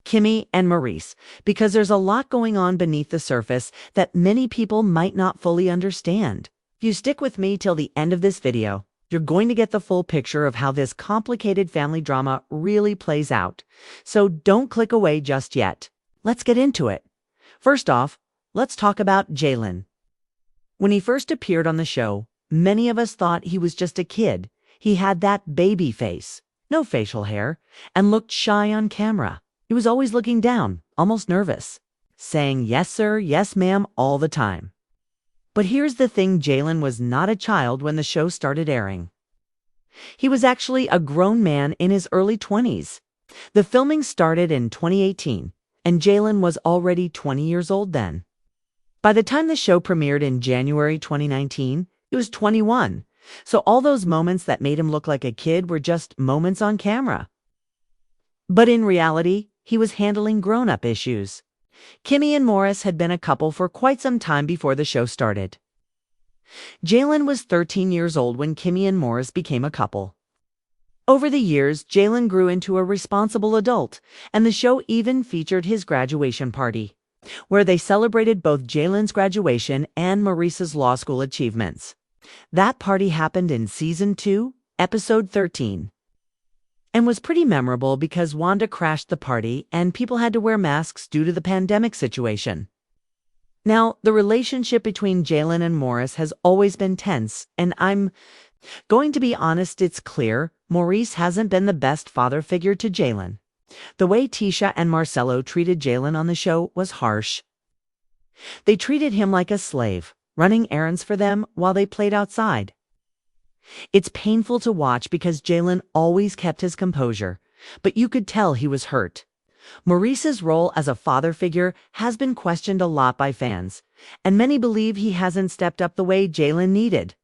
Kimmy, and Maurice, because there's a lot going on beneath the surface that many people might not fully understand. If you stick with me till the end of this video, you're going to get the full picture of how this complicated family drama really plays out. So don't click away just yet. Let's get into it. First off, let's talk about Jaylen. When he first appeared on the show, many of us thought he was just a kid. He had that baby face, no facial hair, and looked shy on camera. He was always looking down, almost nervous, saying yes sir, yes ma'am all the time. But here's the thing, Jaylen was not a child when the show started airing. He was actually a grown man in his early 20s. The filming started in 2018, and Jaylen was already 20 years old then. By the time the show premiered in January 2019, he was 21, so all those moments that made him look like a kid were just moments on camera. But in reality, he was handling grown-up issues. Kimmy and Morris had been a couple for quite some time before the show started. Jaylen was 13 years old when Kimmy and Morris became a couple. Over the years, Jaylen grew into a responsible adult, and the show even featured his graduation party, where they celebrated both Jaylen's graduation and Maurice's law school achievements. That party happened in Season 2, Episode 13. And was pretty memorable because Wanda crashed the party and people had to wear masks due to the pandemic situation. Now, the relationship between Jaylen and Morris has always been tense, and I'm going to be honest, it's clear Maurice hasn't been the best father figure to Jaylen. The way Tisha and Marcelo treated Jaylen on the show was harsh. They treated him like a slave, running errands for them while they played outside. It's painful to watch because Jaylen always kept his composure, but you could tell he was hurt. Maurice's role as a father figure has been questioned a lot by fans, and many believe he hasn't stepped up the way Jaylen needed.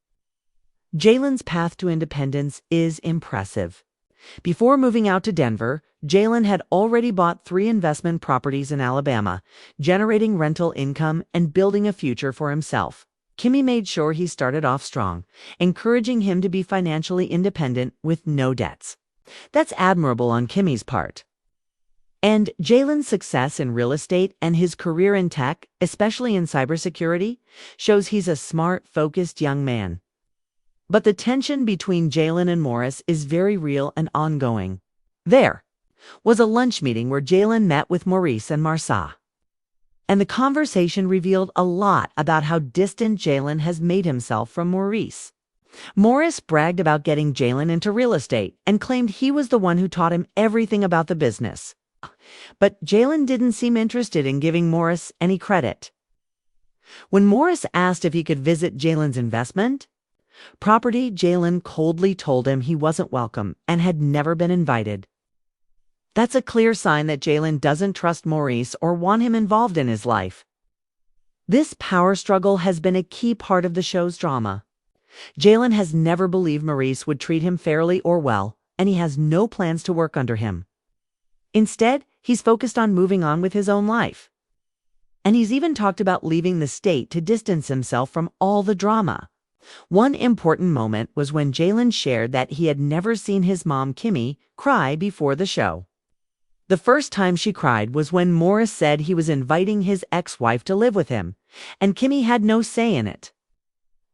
Jaylen's path to independence is impressive. Before moving out to Denver, Jaylen had already bought 3 investment properties in Alabama, generating rental income and building a future for himself. Kimmy made sure he started off strong, encouraging him to be financially independent with no debts. That's admirable on Kimmy's part. And Jaylen's success in real estate and his career in tech, especially in cybersecurity, shows he's a smart, focused young man. But the tension between Jaylen and Morris is very real and ongoing. There was a lunch meeting where Jaylen met with Maurice and Marsa. And the conversation revealed a lot about how distant Jaylen has made himself from Maurice. Morris bragged about getting Jaylen into real estate and claimed he was the one who taught him everything about the business. But Jaylen didn't seem interested in giving Morris any credit. When Morris asked if he could visit Jaylen's investment property, Jaylen coldly told him he wasn't welcome and had never been invited. That's a clear sign that Jaylen doesn't trust Maurice or want him involved in his life. This power struggle has been a key part of the show's drama. Jaylen has never believed Maurice would treat him fairly or well, and he has no plans to work under him. Instead, he's focused on moving on with his own life. And he's even talked about leaving the state to distance himself from all the drama. One important moment was when Jaylen shared that he had never seen his mom, Kimmy, cry before the show. The first time she cried was when Morris said he was inviting his ex-wife to live with him, and Kimmy had no say in it.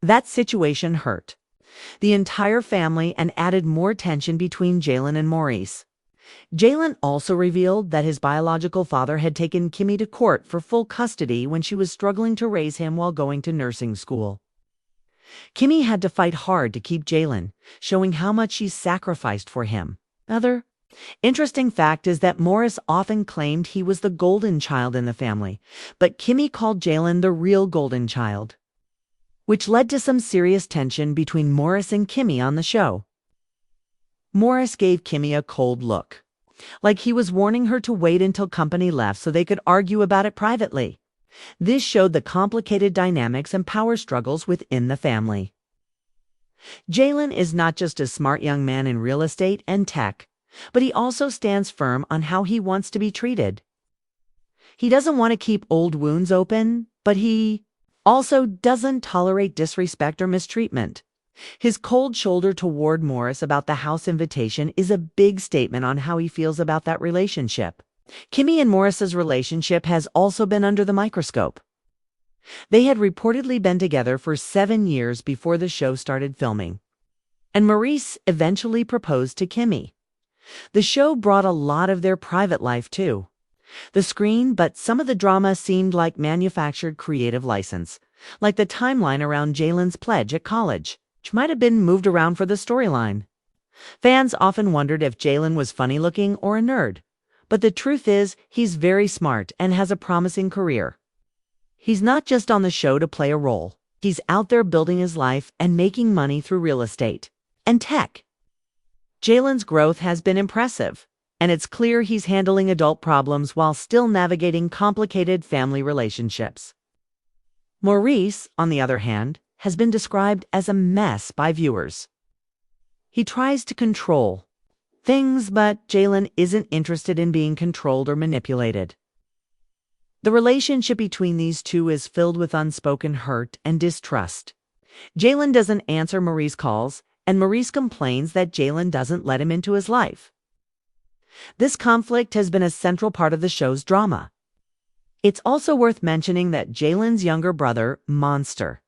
That situation hurt the entire family and added more tension between Jaylen and Maurice. Jaylen also revealed that his biological father had taken Kimmy to court for full custody when she was struggling to raise him while going to nursing school. Kimmy had to fight hard to keep Jaylen, showing how much she sacrificed for him. Another interesting fact is that Morris often claimed he was the golden child in the family, but Kimmy called Jaylen the real golden child, which led to some serious tension between Morris and Kimmy on the show. Morris gave Kimmy a cold look, like he was warning her to wait until company left so they could argue about it privately. This showed the complicated dynamics and power struggles within the family. Jaylen is not just a smart young man in real estate and tech, but he also stands firm on how he wants to be treated. He doesn't want to keep old wounds open, but he also doesn't tolerate disrespect or mistreatment. His cold shoulder toward Morris about the house invitation is a big statement on how he feels about that relationship. Kimmy and Morris's relationship has also been under the microscope. They had reportedly been together for 7 years before the show started filming, and Maurice eventually proposed to Kimmy. The show brought a lot of their private life too. The screen, but some of the drama seemed like manufactured creative license, like the timeline around Jaylen's pledge at college, which might have been moved around for the storyline. Fans often wondered if Jaylen was funny-looking or a nerd, but the truth is he's very smart and has a promising career. He's not just on the show to play a role. He's out there building his life and making money through real estate and tech. Jaylen's growth has been impressive, and it's clear he's handling adult problems while still navigating complicated family relationships. Maurice, on the other hand, has been described as a mess by viewers. He tries to control things, but Jaylen isn't interested in being controlled or manipulated. The relationship between these two is filled with unspoken hurt and distrust. Jaylen doesn't answer Maurice's calls, and Maurice complains that Jaylen doesn't let him into his life. This conflict has been a central part of the show's drama. It's also worth mentioning that Jaylen's younger brother, Monster,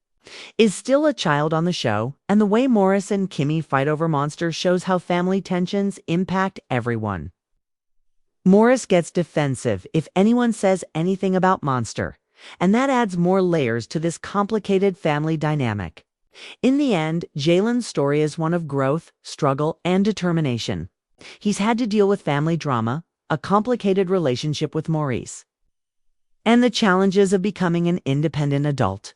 is still a child on the show, and the way Morris and Kimmy fight over Monster shows how family tensions impact everyone. Morris gets defensive if anyone says anything about Monster, and that adds more layers to this complicated family dynamic. In the end, Jaylen's story is one of growth, struggle, and determination. He's had to deal with family drama, a complicated relationship with Maurice, and the challenges of becoming an independent adult.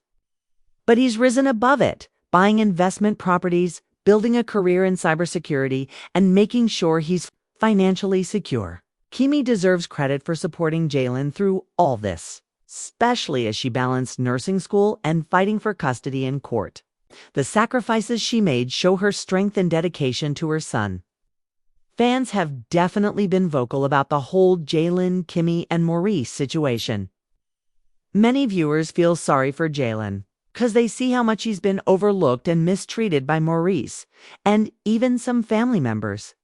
But he's risen above it, buying investment properties, building a career in cybersecurity, and making sure he's financially secure. Kimmy deserves credit for supporting Jaylen through all this, especially as she balanced nursing school and fighting for custody in court. The sacrifices she made show her strength and dedication to her son. Fans have definitely been vocal about the whole Jaylen, Kimmy, and Maurice situation. Many viewers feel sorry for Jaylen, because they see how much he's been overlooked and mistreated by Maurice, and even some family members.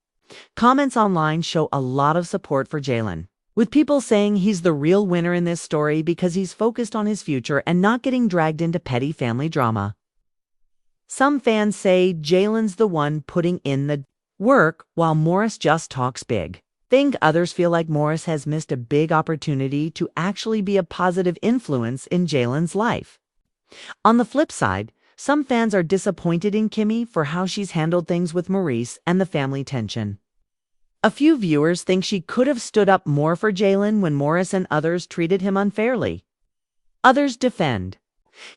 Comments online show a lot of support for Jaylen, with people saying he's the real winner in this story because he's focused on his future and not getting dragged into petty family drama. Some fans say Jaylen's the one putting in the work while Morris just talks big. Think others feel like Morris has missed a big opportunity to actually be a positive influence in Jaylen's life. On the flip side, some fans are disappointed in Kimmy for how she's handled things with Maurice and the family tension. A few viewers think she could have stood up more for Jaylen when Morris and others treated him unfairly. Others defend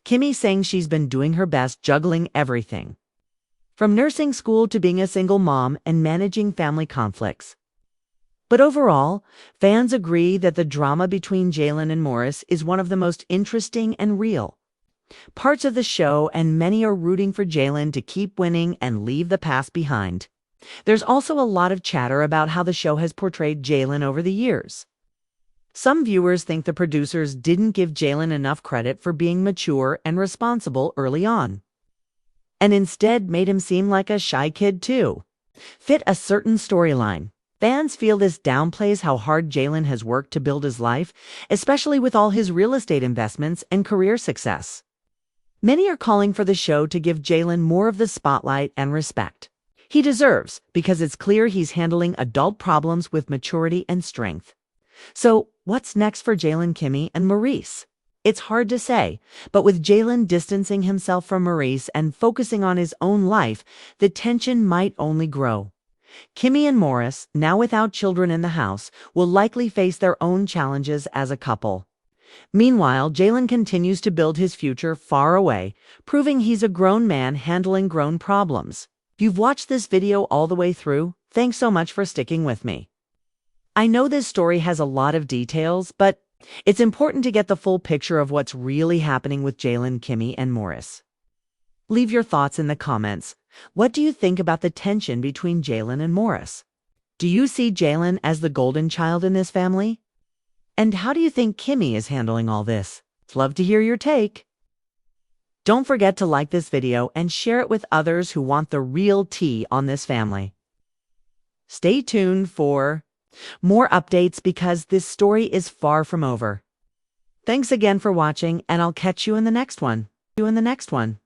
Kimmy, saying she's been doing her best juggling everything, from nursing school to being a single mom and managing family conflicts. But overall, fans agree that the drama between Jaylen and Morris is one of the most interesting and real parts of the show, and many are rooting for Jaylen to keep winning and leave the past behind. There's also a lot of chatter about how the show has portrayed Jaylen over the years. Some viewers think the producers didn't give Jaylen enough credit for being mature and responsible early on, and instead made him seem like a shy kid too, fit a certain storyline. Fans feel this downplays how hard Jaylen has worked to build his life, especially with all his real estate investments and career success. Many are calling for the show to give Jaylen more of the spotlight and respect he deserves, because it's clear he's handling adult problems with maturity and strength. So, what's next for Jaylen, Kimmy, and Maurice? It's hard to say, but with Jaylen distancing himself from Maurice and focusing on his own life, the tension might only grow. Kimmy and Morris, now without children in the house, will likely face their own challenges as a couple. Meanwhile, Jaylen continues to build his future far away, proving he's a grown man handling grown problems. If you've watched this video all the way through, thanks so much for sticking with me. I know this story has a lot of details, but it's important to get the full picture of what's really happening with Jaylen, Kimmy, and Morris. Leave your thoughts in the comments. What do you think about the tension between Jaylen and Morris? Do you see Jaylen as the golden child in this family? And how do you think Kimmy is handling all this? I'd love to hear your take. Don't forget to like this video and share it with others who want the real tea on this family. Stay tuned for More updates because this story is far from over. Thanks again for watching, and I'll catch you in the next one.